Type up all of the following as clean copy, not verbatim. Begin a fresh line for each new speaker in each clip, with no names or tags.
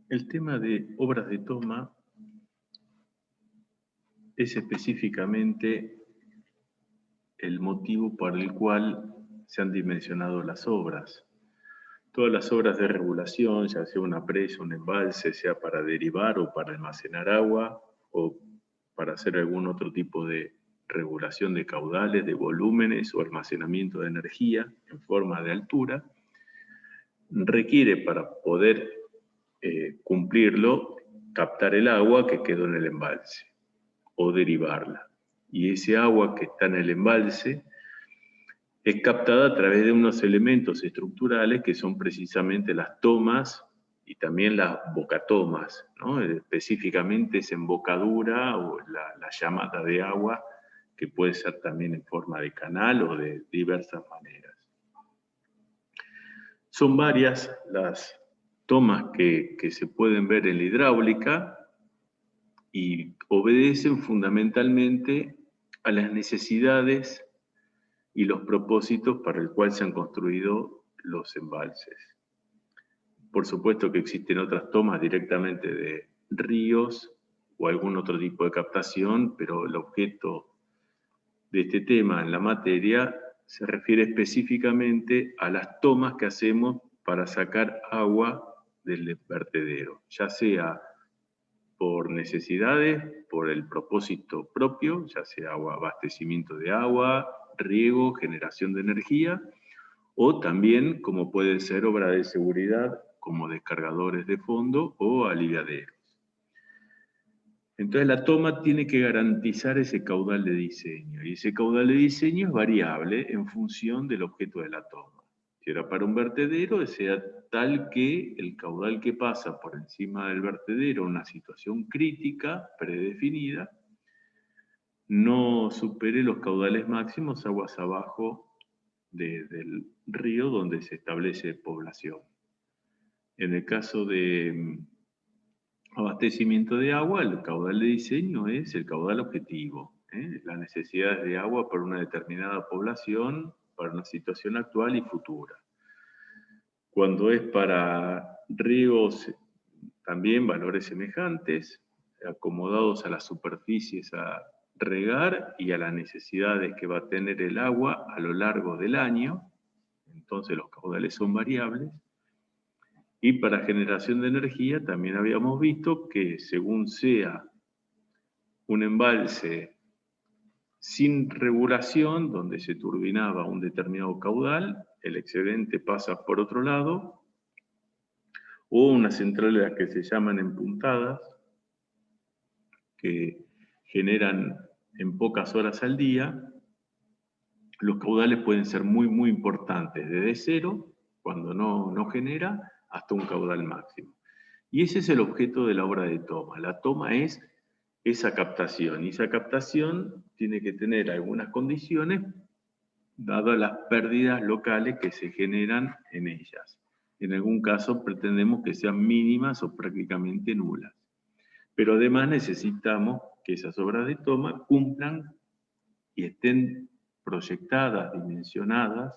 El tema de obras de toma es específicamente el motivo por el cual se han dimensionado las obras. Todas las obras de regulación, ya sea una presa, un embalse, sea para derivar o para almacenar agua o para hacer algún otro tipo de regulación de caudales, de volúmenes o almacenamiento de energía en forma de altura, requiere para poder cumplirlo captar el agua que quedó en el embalse o derivarla. Y ese agua que está en el embalse es captada a través de unos elementos estructurales que son precisamente las tomas y también las bocatomas, ¿no? Específicamente esa embocadura o la llamada de agua, que puede ser también en forma de canal o de diversas maneras. Son varias las tomas que se pueden ver en la hidráulica y obedecen fundamentalmente a las necesidades y los propósitos para el cual se han construido los embalses. Por supuesto que existen otras tomas directamente de ríos o algún otro tipo de captación, pero el objeto de este tema en la materia se refiere específicamente a las tomas que hacemos para sacar agua del vertedero, ya sea por necesidades, por el propósito propio, ya sea abastecimiento de agua, riego, generación de energía, o también como puede ser obra de seguridad, como descargadores de fondo o aliviaderos. Entonces la toma tiene que garantizar ese caudal de diseño, y ese caudal de diseño es variable en función del objeto de la toma. Si era para un vertedero, sea tal que el caudal que pasa por encima del vertedero en una situación crítica, predefinida, no supere los caudales máximos aguas abajo del río donde se establece población. En el caso de abastecimiento de agua, el caudal de diseño es el caudal objetivo, las necesidades de agua para una determinada población, para una situación actual y futura. Cuando es para riegos, también valores semejantes, acomodados a las superficies a regar y a las necesidades que va a tener el agua a lo largo del año, entonces los caudales son variables. Y para generación de energía también habíamos visto que según sea un embalse sin regulación, donde se turbinaba un determinado caudal, el excedente pasa por otro lado, o unas centrales que se llaman empuntadas, que generan en pocas horas al día, los caudales pueden ser muy importantes, desde cero, cuando no genera, hasta un caudal máximo. Y ese es el objeto de la obra de toma. La toma es esa captación, y esa captación tiene que tener algunas condiciones, dadas las pérdidas locales que se generan en ellas. En algún caso pretendemos que sean mínimas o prácticamente nulas. Pero además necesitamos que esas obras de toma cumplan y estén proyectadas, dimensionadas,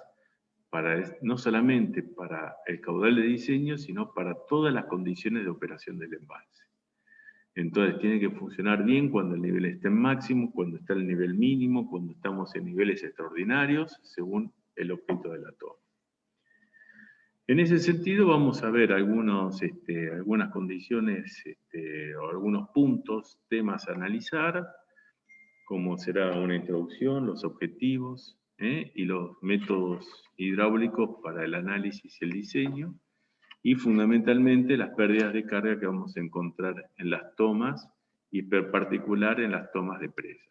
no solamente para el caudal de diseño, sino para todas las condiciones de operación del embalse. Entonces tiene que funcionar bien cuando el nivel está en máximo, cuando está el nivel mínimo, cuando estamos en niveles extraordinarios, según el objeto de la toma. En ese sentido vamos a ver algunas condiciones o algunos puntos, temas a analizar, como será una introducción, los objetivos y los métodos hidráulicos para el análisis y el diseño, y fundamentalmente las pérdidas de carga que vamos a encontrar en las tomas y en particular en las tomas de presas.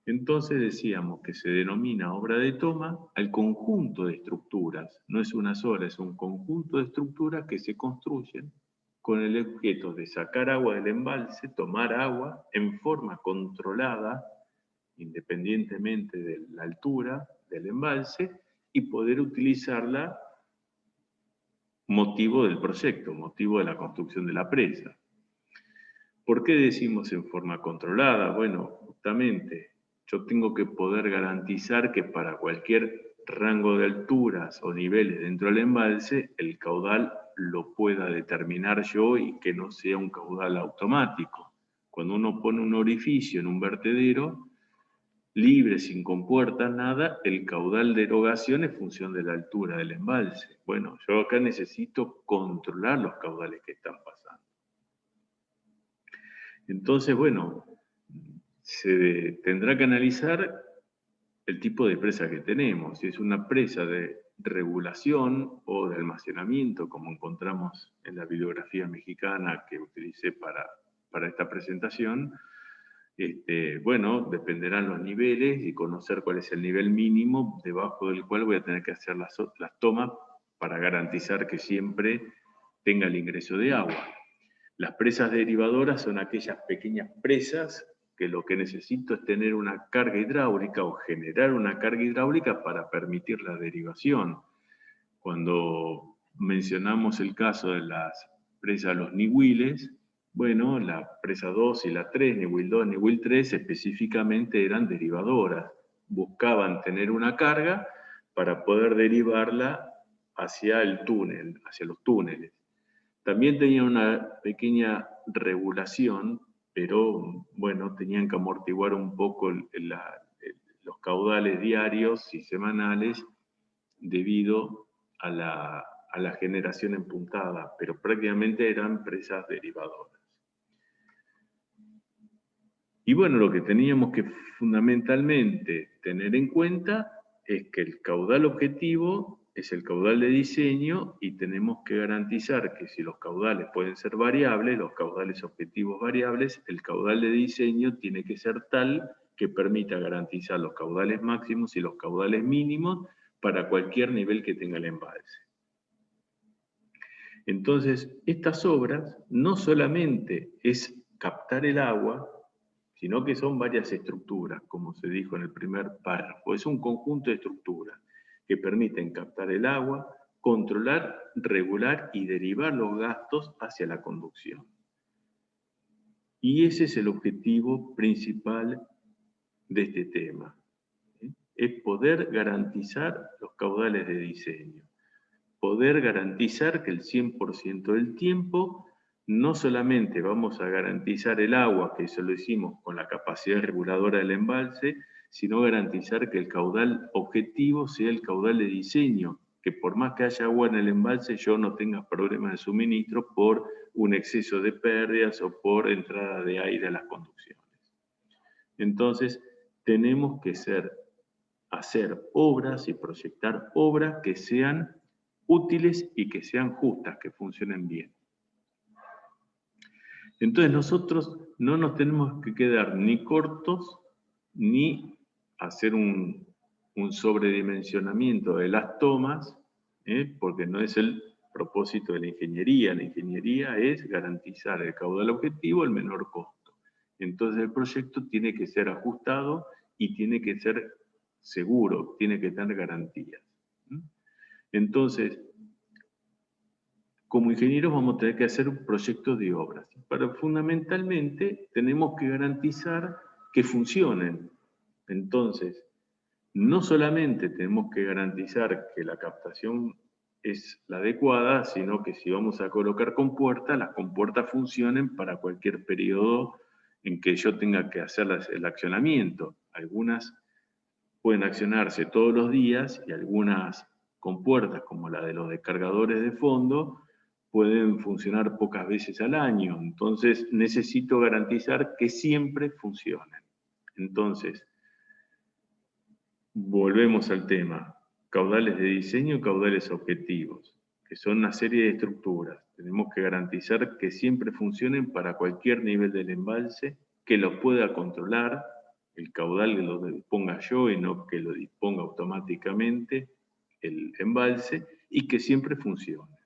Entonces decíamos que se denomina obra de toma al conjunto de estructuras, no es una sola, es un conjunto de estructuras que se construyen con el objeto de sacar agua del embalse, tomar agua en forma controlada, independientemente de la altura del embalse, y poder utilizarla motivo del proyecto, motivo de la construcción de la presa. ¿Por qué decimos en forma controlada? Bueno, justamente yo tengo que poder garantizar que para cualquier rango de alturas o niveles dentro del embalse, el caudal lo pueda determinar yo y que no sea un caudal automático. Cuando uno pone un orificio en un vertedero, libre, sin compuertas, nada, el caudal de erogación es función de la altura del embalse. Bueno, yo acá necesito controlar los caudales que están pasando. Entonces, bueno, se tendrá que analizar el tipo de presa que tenemos. Si es una presa de regulación o de almacenamiento, como encontramos en la bibliografía mexicana que utilicé para esta presentación, bueno, dependerán los niveles y conocer cuál es el nivel mínimo debajo del cual voy a tener que hacer las tomas para garantizar que siempre tenga el ingreso de agua. Las presas derivadoras son aquellas pequeñas presas que lo que necesito es tener una carga hidráulica o generar una carga hidráulica para permitir la derivación. Cuando mencionamos el caso de las presas Los Nihuiles, bueno, la presa 2 y la 3, Nihuil 2, Nihuil 3, específicamente eran derivadoras. Buscaban tener una carga para poder derivarla hacia el túnel, hacia los túneles. También tenían una pequeña regulación, pero bueno, tenían que amortiguar un poco los caudales diarios y semanales debido a la generación en puntada, pero prácticamente eran presas derivadoras. Y bueno, lo que teníamos que fundamentalmente tener en cuenta es que el caudal objetivo es el caudal de diseño y tenemos que garantizar que si los caudales pueden ser variables, los caudales objetivos variables, el caudal de diseño tiene que ser tal que permita garantizar los caudales máximos y los caudales mínimos para cualquier nivel que tenga el embalse. Entonces, estas obras no solamente es captar el agua, sino que son varias estructuras, como se dijo en el primer párrafo. Es un conjunto de estructuras que permiten captar el agua, controlar, regular y derivar los gastos hacia la conducción. Y ese es el objetivo principal de este tema, es poder garantizar los caudales de diseño, poder garantizar que el 100% del tiempo no solamente vamos a garantizar el agua, que eso lo hicimos con la capacidad reguladora del embalse, sino garantizar que el caudal objetivo sea el caudal de diseño, que por más que haya agua en el embalse yo no tenga problemas de suministro por un exceso de pérdidas o por entrada de aire a las conducciones. Entonces, tenemos que hacer obras y proyectar obras que sean útiles y que sean justas, que funcionen bien. Entonces nosotros no nos tenemos que quedar ni cortos ni hacer un sobredimensionamiento de las tomas, porque no es el propósito de la ingeniería. La ingeniería es garantizar el caudal objetivo al menor costo. Entonces el proyecto tiene que ser ajustado y tiene que ser seguro, tiene que tener garantías. Entonces, como ingenieros vamos a tener que hacer un proyecto de obras, pero fundamentalmente tenemos que garantizar que funcionen. Entonces, no solamente tenemos que garantizar que la captación es la adecuada, sino que si vamos a colocar compuertas, las compuertas funcionen para cualquier periodo en que yo tenga que hacer el accionamiento. Algunas pueden accionarse todos los días y algunas compuertas, como la de los descargadores de fondo, pueden funcionar pocas veces al año. Entonces necesito garantizar que siempre funcionen. Entonces, volvemos al tema. Caudales de diseño y caudales objetivos, que son una serie de estructuras. Tenemos que garantizar que siempre funcionen para cualquier nivel del embalse, que lo pueda controlar, el caudal que lo disponga yo y no que lo disponga automáticamente el embalse, y que siempre funcionen.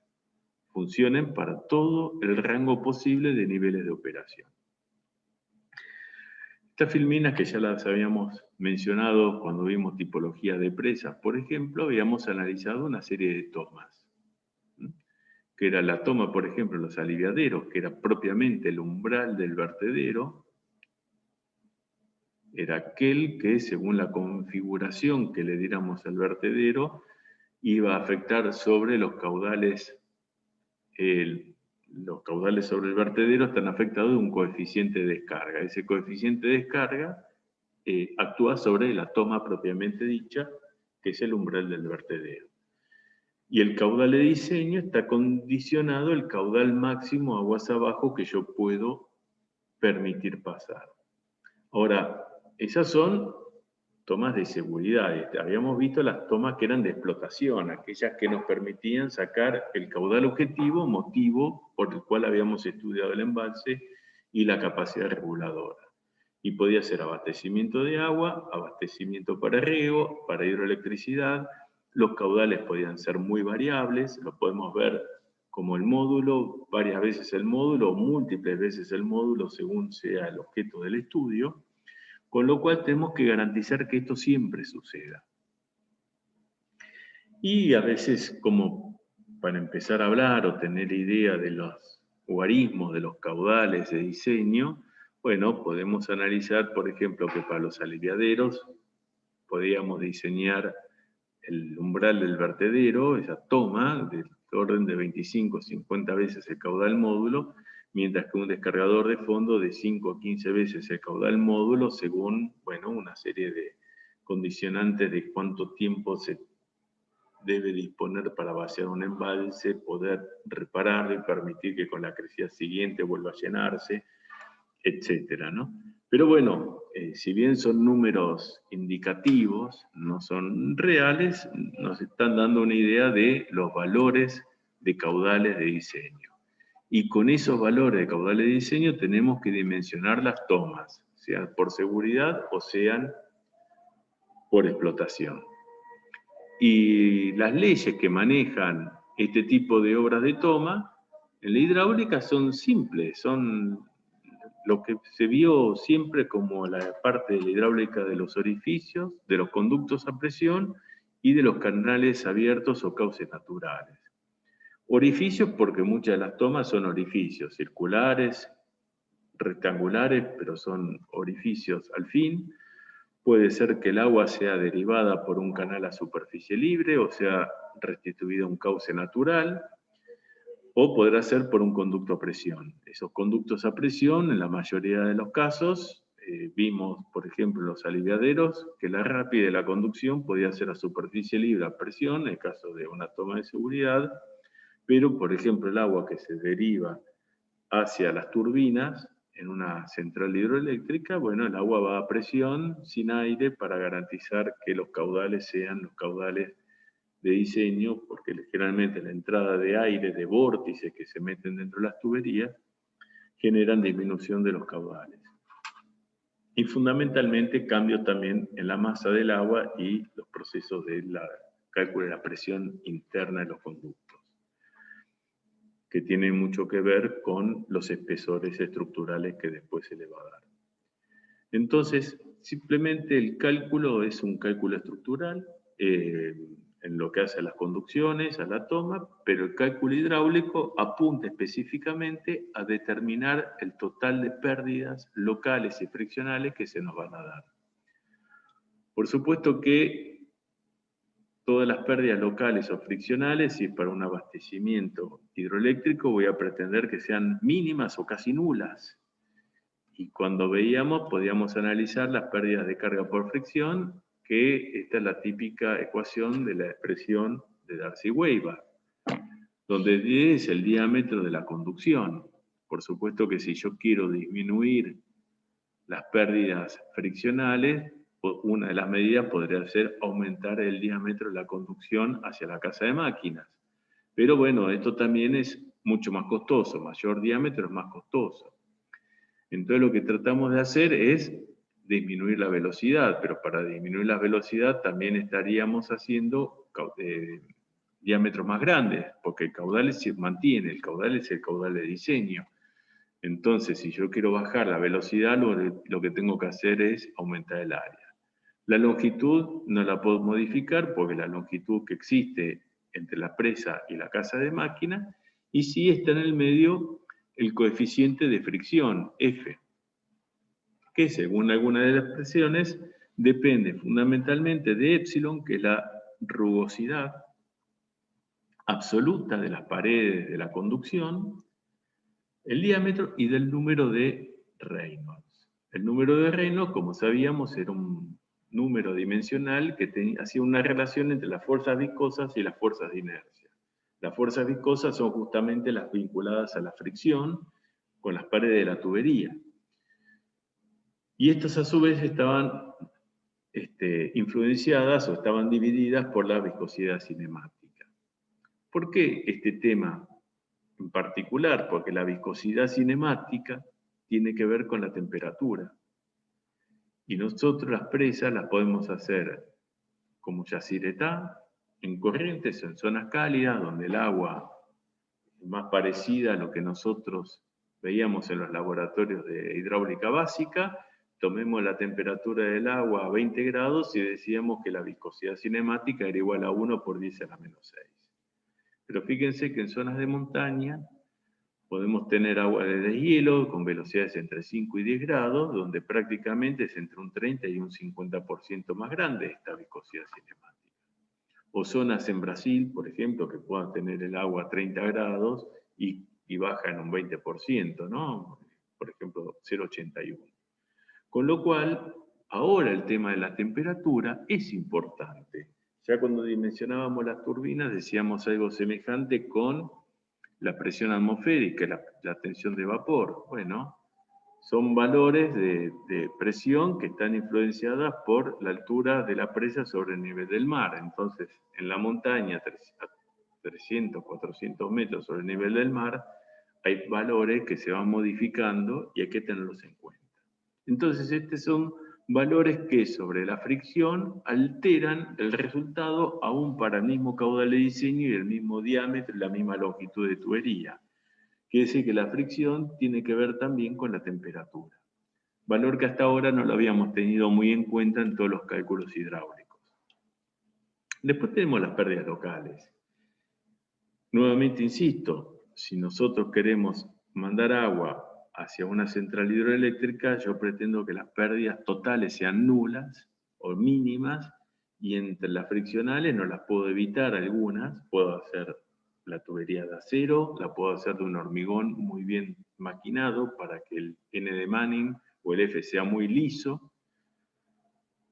Funcionen para todo el rango posible de niveles de operación. Estas filminas que ya las habíamos mencionado cuando vimos tipología de presas, por ejemplo, habíamos analizado una serie de tomas, que era la toma, por ejemplo, los aliviaderos, que era propiamente el umbral del vertedero, era aquel que, según la configuración que le diéramos al vertedero, iba a afectar sobre los caudales. Los caudales sobre el vertedero están afectados de un coeficiente de descarga. Ese coeficiente de descarga actúa sobre la toma propiamente dicha, que es el umbral del vertedero. Y el caudal de diseño está condicionado al caudal máximo aguas abajo que yo puedo permitir pasar. Ahora, esas son tomas de seguridad. Habíamos visto las tomas que eran de explotación, aquellas que nos permitían sacar el caudal objetivo, motivo por el cual habíamos estudiado el embalse y la capacidad reguladora. Y podía ser abastecimiento de agua, abastecimiento para riego, para hidroelectricidad. Los caudales podían ser muy variables, lo podemos ver como el módulo, varias veces el módulo, o múltiples veces el módulo, según sea el objeto del estudio. Con lo cual tenemos que garantizar que esto siempre suceda. Y a veces, como para empezar a hablar o tener idea de los guarismos, de los caudales de diseño, bueno, podemos analizar, por ejemplo, que para los aliviaderos podíamos diseñar el umbral del vertedero, esa toma, del orden de 25 o 50 veces el caudal módulo, mientras que un descargador de fondo de 5 a 15 veces el caudal módulo, según, bueno, una serie de condicionantes de cuánto tiempo se debe disponer para vaciar un embalse, poder repararlo y permitir que con la crecida siguiente vuelva a llenarse, etcétera, ¿no? Pero bueno, si bien son números indicativos, no son reales, nos están dando una idea de los valores de caudales de diseño. Y con esos valores de caudales de diseño tenemos que dimensionar las tomas, sean por seguridad o sean por explotación. Y las leyes que manejan este tipo de obras de toma en la hidráulica son simples, son lo que se vio siempre como la parte de la hidráulica de los orificios, de los conductos a presión y de los canales abiertos o cauces naturales. Orificios porque muchas de las tomas son orificios circulares, rectangulares, pero son orificios al fin. Puede ser que el agua sea derivada por un canal a superficie libre o sea restituida a un cauce natural, o podrá ser por un conducto a presión. Esos conductos a presión, en la mayoría de los casos, vimos, por ejemplo, en los aliviaderos, que la rápida de la conducción podía ser a superficie libre a presión, en el caso de una toma de seguridad, pero, por ejemplo, el agua que se deriva hacia las turbinas, en una central hidroeléctrica, bueno, el agua va a presión, sin aire, para garantizar que los caudales sean los caudales de diseño, porque generalmente la entrada de aire, de vórtices que se meten dentro de las tuberías, generan disminución de los caudales. Y fundamentalmente cambio también en la masa del agua y los procesos de cálculo de la presión interna de los conductos, que tienen mucho que ver con los espesores estructurales que después se le va a dar. Entonces, simplemente el cálculo es un cálculo estructural en lo que hace a las conducciones, a la toma, pero el cálculo hidráulico apunta específicamente a determinar el total de pérdidas locales y friccionales que se nos van a dar. Por supuesto que todas las pérdidas locales o friccionales, si es para un abastecimiento hidroeléctrico, voy a pretender que sean mínimas o casi nulas. Y cuando veíamos, podíamos analizar las pérdidas de carga por fricción, que esta es la típica ecuación de la expresión de Darcy-Weisbach, donde D es el diámetro de la conducción. Por supuesto que si yo quiero disminuir las pérdidas friccionales, una de las medidas podría ser aumentar el diámetro de la conducción hacia la casa de máquinas. Pero bueno, esto también es mucho más costoso, mayor diámetro es más costoso. Entonces lo que tratamos de hacer es disminuir la velocidad, pero para disminuir la velocidad también estaríamos haciendo diámetros más grandes, porque el caudal se mantiene, el caudal es el caudal de diseño. Entonces, si yo quiero bajar la velocidad, lo que tengo que hacer es aumentar el área. La longitud no la puedo modificar porque la longitud que existe entre la presa y la casa de máquina, y sí está en el medio el coeficiente de fricción, F, que según algunas de las presiones depende fundamentalmente de epsilon, que es la rugosidad absoluta de las paredes de la conducción, el diámetro y del número de Reynolds. El número de Reynolds, como sabíamos, era un número dimensional que hacía una relación entre las fuerzas viscosas y las fuerzas de inercia. Las fuerzas viscosas son justamente las vinculadas a la fricción con las paredes de la tubería. Y estas a su vez estaban influenciadas o estaban divididas por la viscosidad cinemática. ¿Por qué este tema en particular? Porque la viscosidad cinemática tiene que ver con la temperatura. Y nosotros las presas las podemos hacer como yacyretá, en corrientes, en zonas cálidas, donde el agua es más parecida a lo que nosotros veíamos en los laboratorios de hidráulica básica. Tomemos la temperatura del agua a 20 grados y decíamos que la viscosidad cinemática era igual a 1 por 10 a la menos 6. Pero fíjense que en zonas de montaña podemos tener agua de deshielo con velocidades entre 5 y 10 grados, donde prácticamente es entre un 30 y un 50% más grande esta viscosidad cinemática. O zonas en Brasil, por ejemplo, que puedan tener el agua a 30 grados y baja en un 20%, ¿no? Por ejemplo, 0,81. Con lo cual, ahora el tema de la temperatura es importante. Ya cuando dimensionábamos las turbinas decíamos algo semejante con la presión atmosférica, la tensión de vapor. Bueno, son valores de presión que están influenciadas por la altura de la presa sobre el nivel del mar. Entonces, en la montaña, a 300, 400 metros sobre el nivel del mar, hay valores que se van modificando y hay que tenerlos en cuenta. Entonces, estos son valores que sobre la fricción alteran el resultado aún para el mismo caudal de diseño y el mismo diámetro y la misma longitud de tubería. Quiere decir que la fricción tiene que ver también con la temperatura. Valor que hasta ahora no lo habíamos tenido muy en cuenta en todos los cálculos hidráulicos. Después tenemos las pérdidas locales. Nuevamente insisto, si nosotros queremos mandar agua hacia una central hidroeléctrica, yo pretendo que las pérdidas totales sean nulas o mínimas, y entre las friccionales no las puedo evitar algunas, puedo hacer la tubería de acero, la puedo hacer de un hormigón muy bien maquinado para que el N de Manning o el F sea muy liso,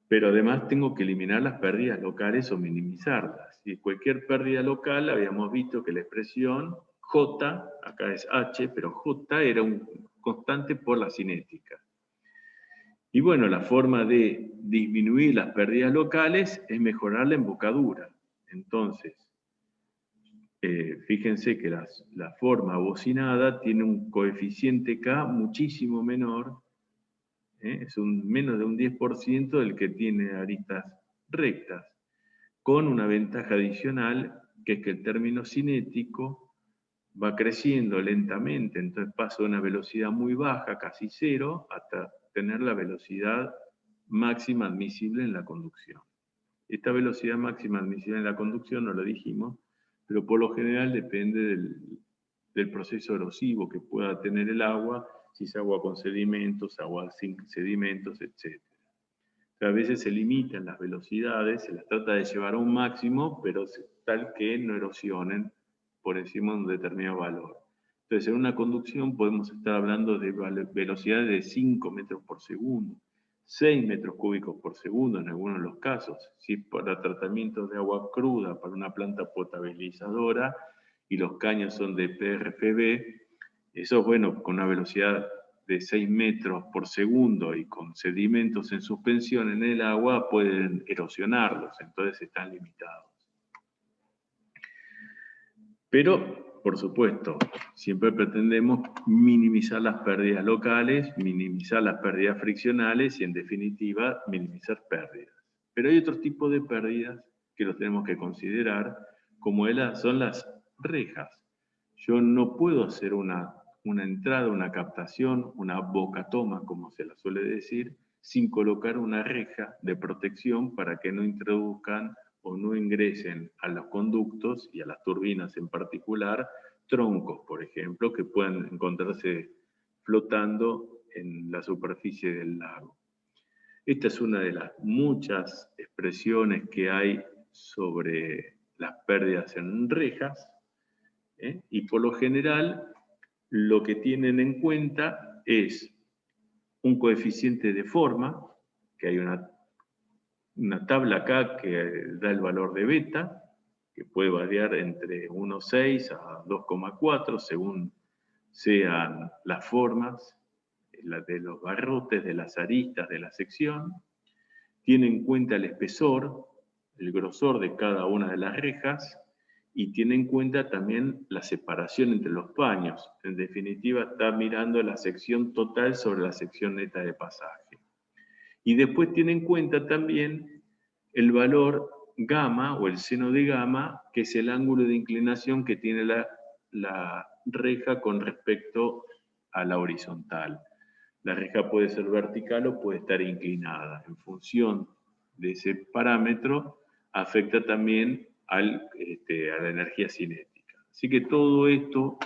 pero además tengo que eliminar las pérdidas locales o minimizarlas. Y cualquier pérdida local, habíamos visto que la expresión J, acá es H, pero J era un constante por la cinética. Y bueno, la forma de disminuir las pérdidas locales es mejorar la embocadura. Entonces, fíjense que la forma bocinada tiene un coeficiente K muchísimo menor, es menos de un 10% del que tiene aristas rectas, con una ventaja adicional, que es que el término cinético va creciendo lentamente, entonces paso de una velocidad muy baja, casi cero, hasta tener la velocidad máxima admisible en la conducción. Esta velocidad máxima admisible en la conducción, no lo dijimos, pero por lo general depende del proceso erosivo que pueda tener el agua, si es agua con sedimentos, agua sin sedimentos, etc. A veces se limitan las velocidades, se las trata de llevar a un máximo, pero tal que no erosionen por encima de un determinado valor. Entonces, en una conducción podemos estar hablando de velocidades de 5 metros por segundo, 6 metros cúbicos por segundo en algunos de los casos. Si para tratamiento de agua cruda, para una planta potabilizadora, y los caños son de PRFB, eso es bueno, con una velocidad de 6 metros por segundo y con sedimentos en suspensión en el agua pueden erosionarlos, entonces están limitados. Pero, por supuesto, siempre pretendemos minimizar las pérdidas locales, minimizar las pérdidas friccionales y, en definitiva, minimizar pérdidas. Pero hay otro tipo de pérdidas que los tenemos que considerar, como son las rejas. Yo no puedo hacer una entrada, una captación, una boca toma, como se la suele decir, sin colocar una reja de protección para que no introduzcan o no ingresen a los conductos y a las turbinas en particular troncos, por ejemplo, que puedan encontrarse flotando en la superficie del lago. Esta es una de las muchas expresiones que hay sobre las pérdidas en rejas, y por lo general lo que tienen en cuenta es un coeficiente de forma, que hay una tabla acá que da el valor de beta, que puede variar entre 1,6 a 2,4 según sean las formas de los barrotes, de las aristas de la sección. Tiene en cuenta el espesor, el grosor de cada una de las rejas, y tiene en cuenta también la separación entre los paños. En definitiva, está mirando la sección total sobre la sección neta de pasaje. Y después tiene en cuenta también el valor gamma o el seno de gamma, que es el ángulo de inclinación que tiene la reja con respecto a la horizontal. La reja puede ser vertical o puede estar inclinada. En función de ese parámetro, afecta también a la energía cinética. Así que todo esto,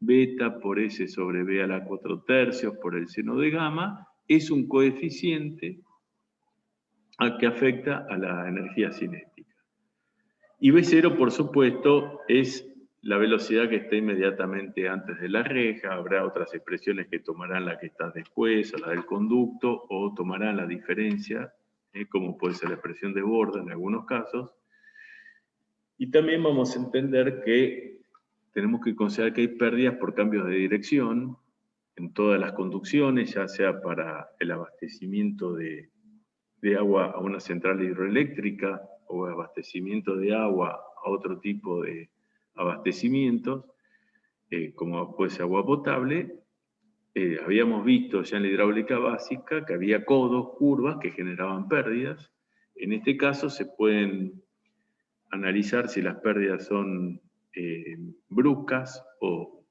beta por S sobre B a la 4/3 por el seno de gamma, es un coeficiente que afecta a la energía cinética. Y B0, por supuesto, es la velocidad que está inmediatamente antes de la reja. Habrá otras expresiones que tomarán la que está después, o la del conducto, o tomarán la diferencia, como puede ser la expresión de borda en algunos casos. Y también vamos a entender que tenemos que considerar que hay pérdidas por cambios de dirección en todas las conducciones, ya sea para el abastecimiento de agua a una central hidroeléctrica o abastecimiento de agua a otro tipo de abastecimientos, como puede ser agua potable. Habíamos visto ya en la hidráulica básica que había codos, curvas que generaban pérdidas. En este caso se pueden analizar si las pérdidas son bruscas o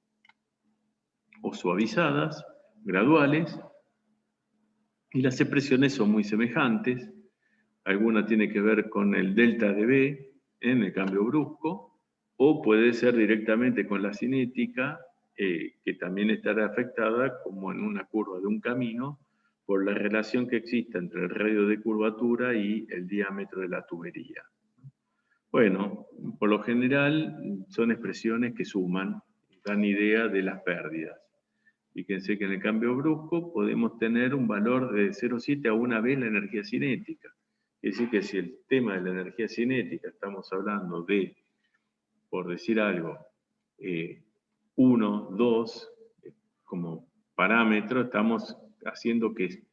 suavizadas, graduales, y las expresiones son muy semejantes. Alguna tiene que ver con el delta de B en el cambio brusco, o puede ser directamente con la cinética, que también estará afectada como en una curva de un camino, por la relación que existe entre el radio de curvatura y el diámetro de la tubería. Bueno, por lo general son expresiones que suman, dan idea de las pérdidas. Fíjense que en el cambio brusco podemos tener un valor de 0,7 a 1 vez la energía cinética. Es decir, que si el tema de la energía cinética estamos hablando de, por decir algo, 1, 2, como parámetro, estamos haciendo que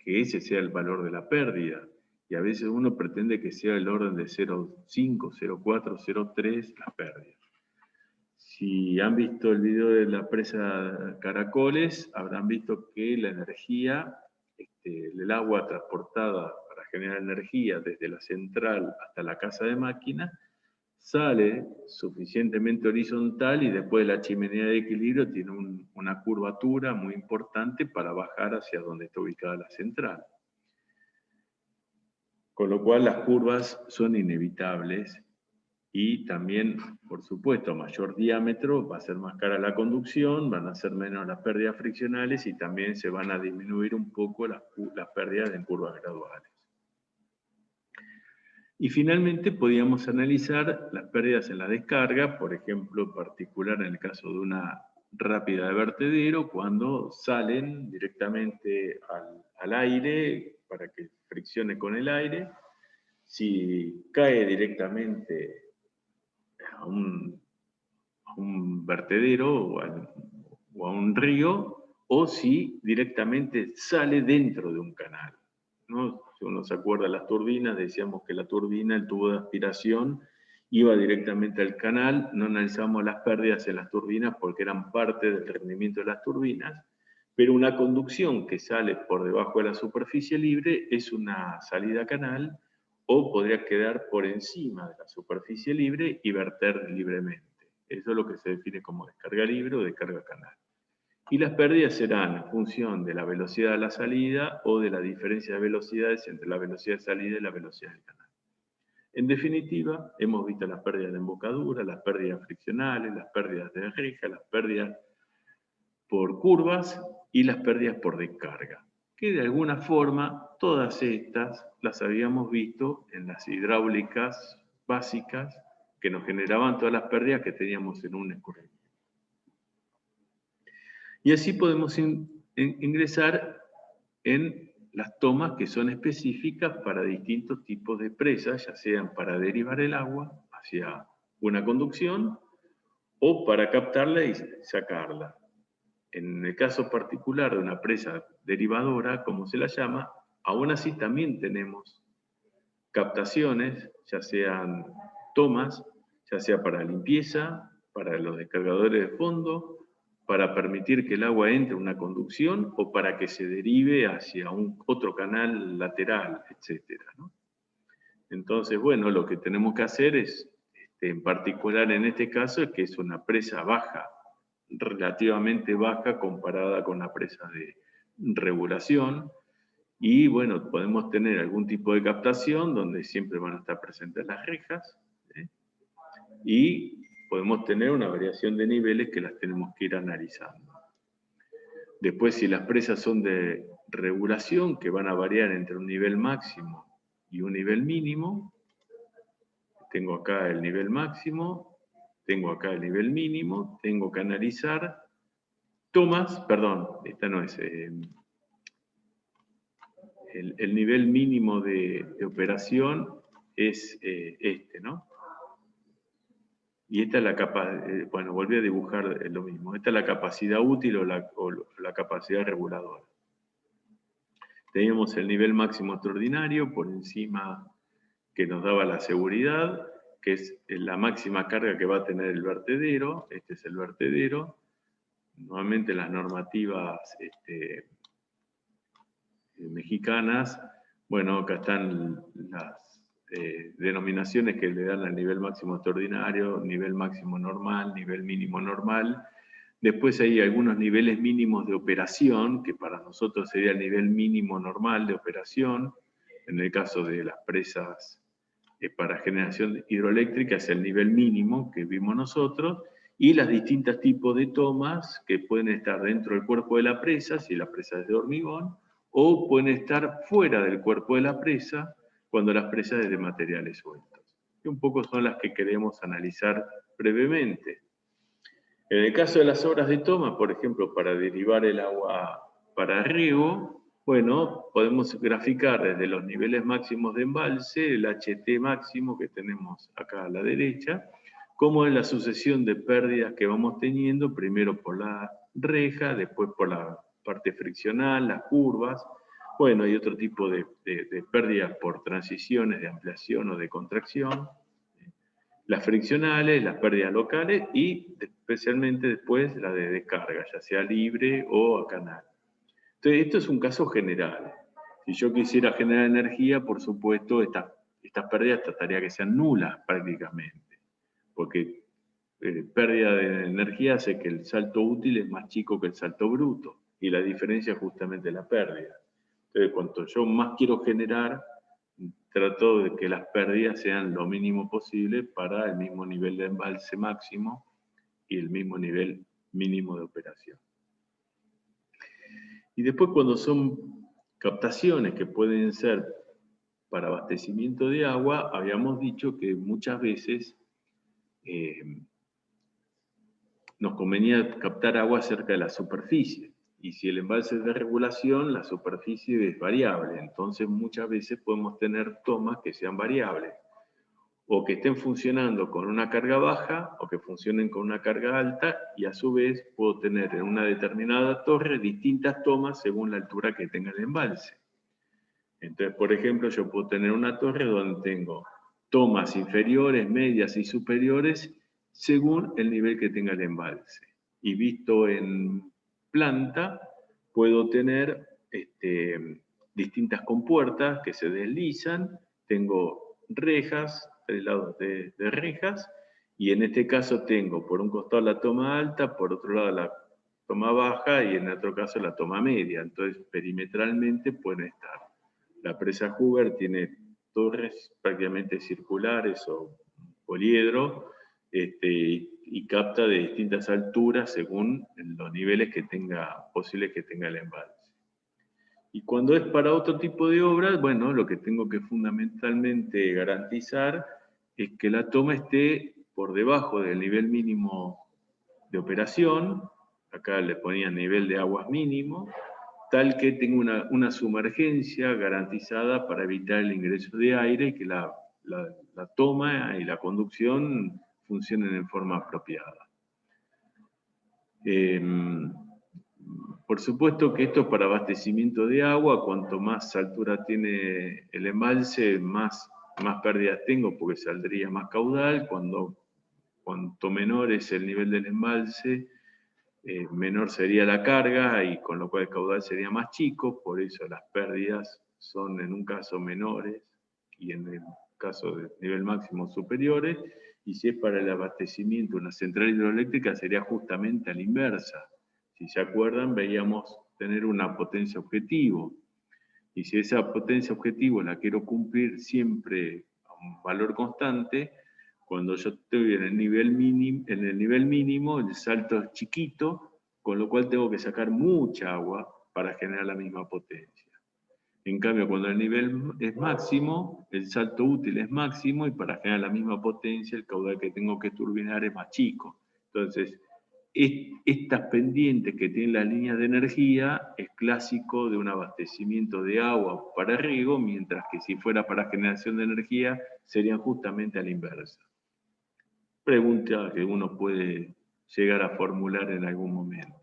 ese sea el valor de la pérdida. Y a veces uno pretende que sea el orden de 0,5, 0,4, 0,3 la pérdida. Si han visto el video de la presa Caracoles, habrán visto que la energía, el agua transportada para generar energía desde la central hasta la casa de máquina, sale suficientemente horizontal y después la chimenea de equilibrio tiene una curvatura muy importante para bajar hacia donde está ubicada la central. Con lo cual las curvas son inevitables. Y también, por supuesto, a mayor diámetro va a ser más cara la conducción, van a ser menos las pérdidas friccionales y también se van a disminuir un poco las pérdidas en curvas graduales. Y finalmente podíamos analizar las pérdidas en la descarga, por ejemplo, en particular en el caso de una rápida de vertedero, cuando salen directamente al aire para que friccione con el aire. Si cae directamente a un vertedero o a un río, o si directamente sale dentro de un canal, ¿no? Si uno se acuerda de las turbinas, decíamos que la turbina, el tubo de aspiración, iba directamente al canal. No analizamos las pérdidas en las turbinas porque eran parte del rendimiento de las turbinas, pero una conducción que sale por debajo de la superficie libre es una salida a canal, o podría quedar por encima de la superficie libre y verter libremente. Eso es lo que se define como descarga libre o descarga canal. Y las pérdidas serán en función de la velocidad de la salida o de la diferencia de velocidades entre la velocidad de salida y la velocidad del canal. En definitiva, hemos visto las pérdidas de embocadura, las pérdidas friccionales, las pérdidas de reja, las pérdidas por curvas y las pérdidas por descarga, que de alguna forma todas estas las habíamos visto en las hidráulicas básicas que nos generaban todas las pérdidas que teníamos en un escurrimiento. Y así podemos ingresar en las tomas que son específicas para distintos tipos de presas, ya sean para derivar el agua hacia una conducción o para captarla y sacarla. En el caso particular de una presa derivadora, como se la llama, aún así también tenemos captaciones, ya sean tomas, ya sea para limpieza, para los descargadores de fondo, para permitir que el agua entre en una conducción o para que se derive hacia otro canal lateral, etc., ¿no? Entonces, bueno, lo que tenemos que hacer es, en particular en este caso, es que es una presa baja, relativamente baja comparada con la presa de regulación, y bueno, podemos tener algún tipo de captación donde siempre van a estar presentes las rejas, ¿eh? Y podemos tener una variación de niveles que las tenemos que ir analizando. Después, si las presas son de regulación, que van a variar entre un nivel máximo y un nivel mínimo, tengo acá el nivel máximo, tengo acá el nivel mínimo, tengo que analizar tomas, perdón, esta no es, el nivel mínimo de operación es este, ¿no? Y esta es la capacidad, bueno, volví a dibujar lo mismo, esta es la capacidad útil o la capacidad reguladora. Teníamos el nivel máximo extraordinario por encima que nos daba la seguridad, que es la máxima carga que va a tener el vertedero, este es el vertedero. Nuevamente las normativas mexicanas, bueno, acá están las denominaciones que le dan al nivel máximo extraordinario, nivel máximo normal, nivel mínimo normal. Después hay algunos niveles mínimos de operación, que para nosotros sería el nivel mínimo normal de operación. En el caso de las presas para generación hidroeléctrica es el nivel mínimo que vimos nosotros, y las distintos tipos de tomas que pueden estar dentro del cuerpo de la presa, si la presa es de hormigón, o pueden estar fuera del cuerpo de la presa cuando las presas es de materiales sueltos. Y un poco son las que queremos analizar brevemente. En el caso de las obras de toma, por ejemplo, para derivar el agua para riego, bueno, podemos graficar desde los niveles máximos de embalse, el HT máximo que tenemos acá a la derecha, como es la sucesión de pérdidas que vamos teniendo, primero por la reja, después por la parte friccional, las curvas, bueno, hay otro tipo de pérdidas por transiciones de ampliación o de contracción, las friccionales, las pérdidas locales y especialmente después la de descarga, ya sea libre o a canal. Entonces, esto es un caso general. Si yo quisiera generar energía, por supuesto, estas pérdidas trataría que sean nulas prácticamente, porque pérdida de energía hace que el salto útil es más chico que el salto bruto, y la diferencia es justamente la pérdida. Entonces, cuanto yo más quiero generar, trato de que las pérdidas sean lo mínimo posible para el mismo nivel de embalse máximo y el mismo nivel mínimo de operación. Y después cuando son captaciones que pueden ser para abastecimiento de agua, habíamos dicho que muchas veces nos convenía captar agua cerca de la superficie. Y si el embalse es de regulación, la superficie es variable. Entonces muchas veces podemos tener tomas que sean variables, o que estén funcionando con una carga baja, o que funcionen con una carga alta, y a su vez puedo tener en una determinada torre distintas tomas según la altura que tenga el embalse. Entonces, por ejemplo, yo puedo tener una torre donde tengo tomas inferiores, medias y superiores según el nivel que tenga el embalse. Y visto en planta, puedo tener distintas compuertas que se deslizan, tengo rejas, 3 lados de rejas, y en este caso tengo por un costado la toma alta, por otro lado la toma baja y en otro caso la toma media. Entonces, perimetralmente pueden estar. La presa Hoover tiene torres prácticamente circulares o poliedro, y y capta de distintas alturas según los niveles posibles que tenga el embalse. Y cuando es para otro tipo de obras, bueno, lo que tengo que fundamentalmente garantizar es que la toma esté por debajo del nivel mínimo de operación, acá le ponía nivel de aguas mínimo, tal que tenga una sumergencia garantizada para evitar el ingreso de aire y que la toma y la conducción funcionen en forma apropiada. Por supuesto que esto es para abastecimiento de agua, cuanto más altura tiene el embalse, más pérdidas tengo porque saldría más caudal. Cuanto menor es el nivel del embalse, menor sería la carga y con lo cual el caudal sería más chico, por eso las pérdidas son en un caso menores y en el caso de nivel máximo superiores, y si es para el abastecimiento de una central hidroeléctrica sería justamente a la inversa. Si se acuerdan, veíamos tener una potencia objetivo, y si esa potencia objetivo la quiero cumplir siempre a un valor constante, cuando yo estoy en el nivel mínimo, el salto es chiquito, con lo cual tengo que sacar mucha agua para generar la misma potencia. En cambio, cuando el nivel es máximo, el salto útil es máximo y para generar la misma potencia, el caudal que tengo que turbinar es más chico. Entonces, estas pendientes que tienen las líneas de energía es clásico de un abastecimiento de agua para riego, mientras que si fuera para generación de energía, serían justamente a la inversa. Pregunta que uno puede llegar a formular en algún momento.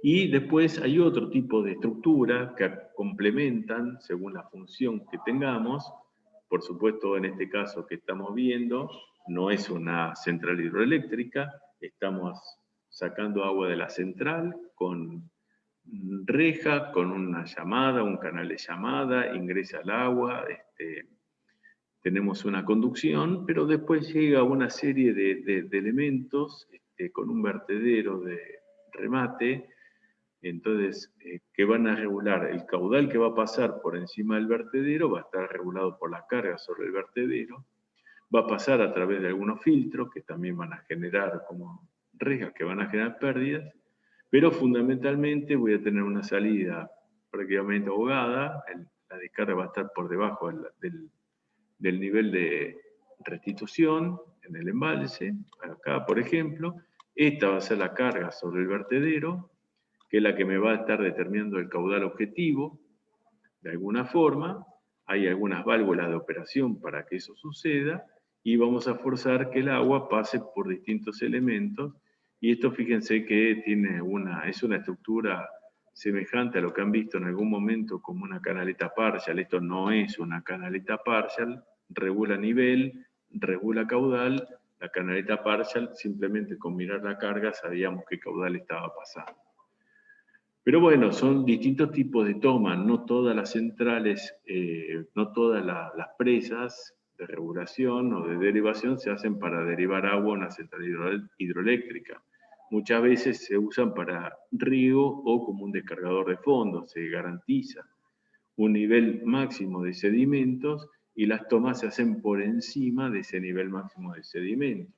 Y después hay otro tipo de estructuras que complementan según la función que tengamos. Por supuesto, en este caso que estamos viendo, no es una central hidroeléctrica, estamos sacando agua de la central con reja, con una llamada, un canal de llamada, ingresa el agua, tenemos una conducción, pero después llega una serie de elementos con un vertedero de remate, entonces, que van a regular el caudal que va a pasar por encima del vertedero, va a estar regulado por la carga sobre el vertedero, va a pasar a través de algunos filtros que también van a generar como rejas que van a generar pérdidas, pero fundamentalmente voy a tener una salida prácticamente ahogada, la descarga va a estar por debajo del nivel de restitución en el embalse, acá por ejemplo, esta va a ser la carga sobre el vertedero, que es la que me va a estar determinando el caudal objetivo, de alguna forma. Hay algunas válvulas de operación para que eso suceda, y vamos a forzar que el agua pase por distintos elementos, y esto fíjense que es una estructura semejante a lo que han visto en algún momento como una canaleta partial. Esto no es una canaleta partial, regula nivel, regula caudal. La canaleta partial, simplemente con mirar la carga sabíamos qué caudal estaba pasando. Pero bueno, son distintos tipos de toma, no todas las centrales, no todas las presas de regulación o de derivación se hacen para derivar agua a una central hidroeléctrica. Muchas veces se usan para riego o como un descargador de fondo, se garantiza un nivel máximo de sedimentos y las tomas se hacen por encima de ese nivel máximo de sedimentos.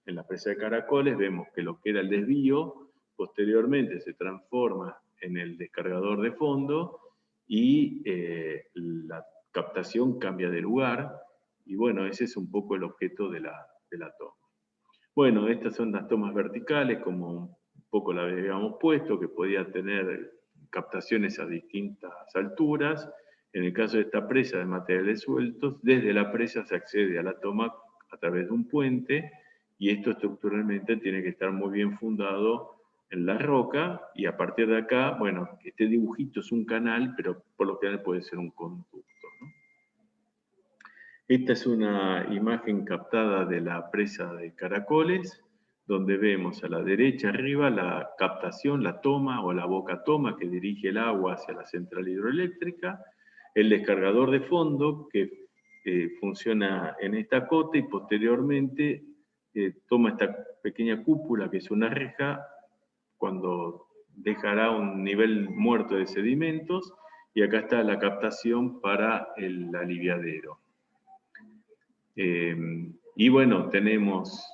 En la presa de Caracoles vemos que lo que era el desvío posteriormente se transforma en el descargador de fondo y la captación cambia de lugar, y bueno, ese es un poco el objeto de la toma. Bueno, estas son las tomas verticales, como un poco la habíamos puesto, que podía tener captaciones a distintas alturas. En el caso de esta presa de materiales sueltos, desde la presa se accede a la toma a través de un puente, y esto estructuralmente tiene que estar muy bien fundado en la roca, y a partir de acá, bueno, este dibujito es un canal, pero por lo general puede ser un conducto, ¿no? Esta es una imagen captada de la presa de Caracoles, donde vemos a la derecha arriba la captación, la toma o la boca toma que dirige el agua hacia la central hidroeléctrica, el descargador de fondo que funciona en esta cota y posteriormente toma esta pequeña cúpula que es una reja cuando dejará un nivel muerto de sedimentos, y acá está la captación para el aliviadero. Y bueno, tenemos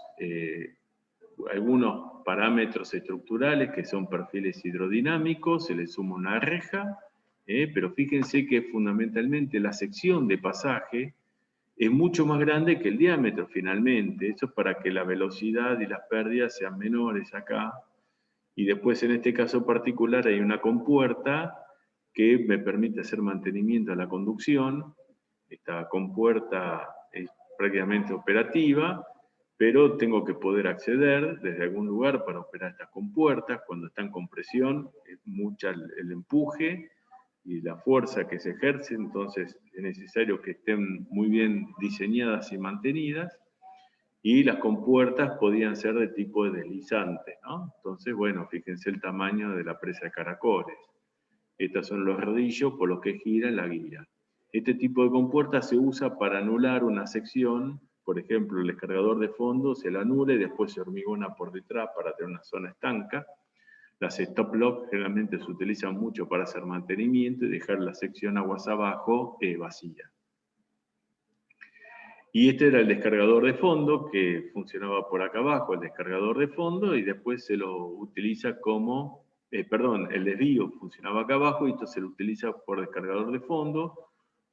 algunos parámetros estructurales que son perfiles hidrodinámicos, se le suma una reja, pero fíjense que fundamentalmente la sección de pasaje es mucho más grande que el diámetro finalmente. Eso es para que la velocidad y las pérdidas sean menores acá. Y después en este caso particular hay una compuerta que me permite hacer mantenimiento a la conducción. Esta compuerta es prácticamente operativa, pero tengo que poder acceder desde algún lugar para operar estas compuertas. Cuando están con presión es mucha el empuje y la fuerza que se ejerce, entonces es necesario que estén muy bien diseñadas y mantenidas. Y las compuertas podían ser de tipo deslizante, ¿no? Entonces, bueno, fíjense el tamaño de la presa de caracoles. Estos son los rodillos por los que gira la guía. Este tipo de compuerta se usa para anular una sección, por ejemplo, el descargador de fondo se la anula y después se hormigona por detrás para tener una zona estanca. Las stop lock generalmente se utilizan mucho para hacer mantenimiento y dejar la sección aguas abajo vacía. Y este era el descargador de fondo que funcionaba por acá abajo, el descargador de fondo, y después se lo utiliza como, el desvío funcionaba acá abajo y esto se lo utiliza por descargador de fondo,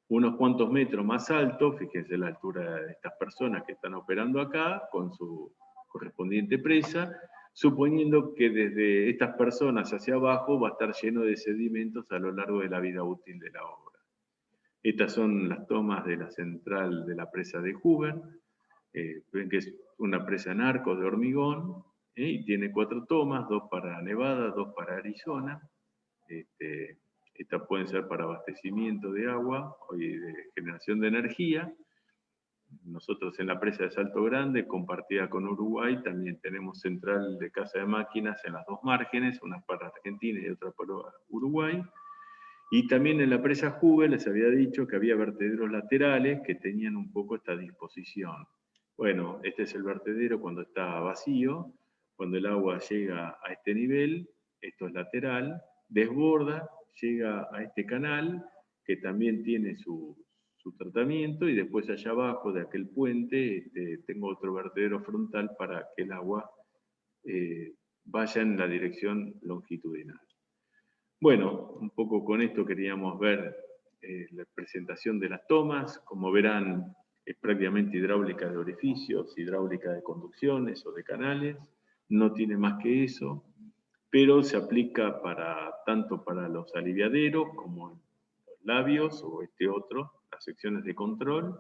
unos cuantos metros más alto, fíjense la altura de estas personas que están operando acá, con su correspondiente presa, suponiendo que desde estas personas hacia abajo va a estar lleno de sedimentos a lo largo de la vida útil de la obra. Estas son las tomas de la central de la presa de Hoover. Ven que es una presa en arco de hormigón, y tiene 4 tomas, 2 para Nevada, 2 para Arizona. Estas pueden ser para abastecimiento de agua y de generación de energía. Nosotros en la presa de Salto Grande, compartida con Uruguay, también tenemos central de casa de máquinas en las 2 márgenes, una para Argentina y otra para Uruguay. Y también en la presa Hoover les había dicho que había vertederos laterales que tenían un poco esta disposición. Bueno, este es el vertedero cuando está vacío, cuando el agua llega a este nivel, esto es lateral, desborda, llega a este canal que también tiene su tratamiento y después allá abajo de aquel puente tengo otro vertedero frontal para que el agua vaya en la dirección longitudinal. Bueno, un poco con esto queríamos ver la presentación de las tomas. Como verán, es prácticamente hidráulica de orificios, hidráulica de conducciones o de canales. No tiene más que eso, pero se aplica tanto para los aliviaderos como los labios o este otro, las secciones de control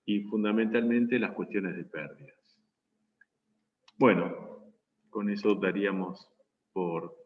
y fundamentalmente las cuestiones de pérdidas. Bueno, con eso daríamos por